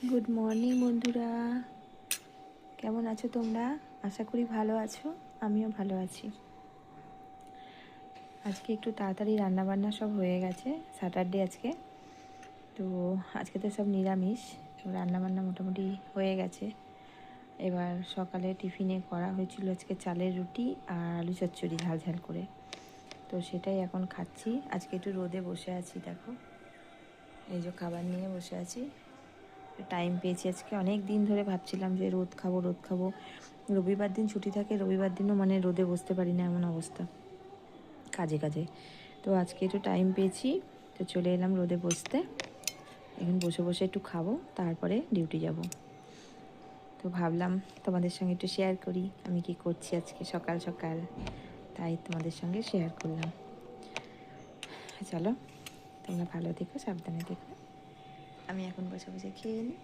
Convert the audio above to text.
Good morning বন্ধুরা, কেমন আছো তোমরা? আশা করি ভালো আছো, আমিও ভালো আছি। আজকে একটু তাড়াতাড়ি রান্নাবান্না সব হয়ে গেছে, স্যাটারডে আজকে। তো আজকে তো সব নিরামিষ, রান্নাবান্না মোটামুটি হয়ে গেছে। এবার সকালে টিফিনে করা হয়েছিল আজকে চালের রুটি আর আলু চচ্চড়ি ঝাল ঝাল করে। তো সেটাই এখন খাচ্ছি। আজকে একটু রোদে বসে আছি, দেখো এই যে খাবার নিয়ে বসে আছি। টাইম পেয়েছি আজকে, অনেক দিন ধরে ভাবছিলাম যে রোদ খাবো রোদ খাবো। রবিবার দিন ছুটি থাকে, রবিবার দিনও মানে রোদে বসতে পারি না, এমন অবস্থা কাজে কাজে। তো আজকে একটু টাইম পেয়েছি, তো চলে এলাম রোদে বসতে। এখন বসে বসে একটু খাবো, তারপরে ডিউটি যাব। তো ভাবলাম তোমাদের সঙ্গে একটু শেয়ার করি আমি কি করছি আজকে সকাল সকাল, তাই তোমাদের সঙ্গে শেয়ার করলাম। চলো, তোমরা ভালো থেকো, সাবধানে থেকো। আমি এখন বসে বসে খেয়ে নিই।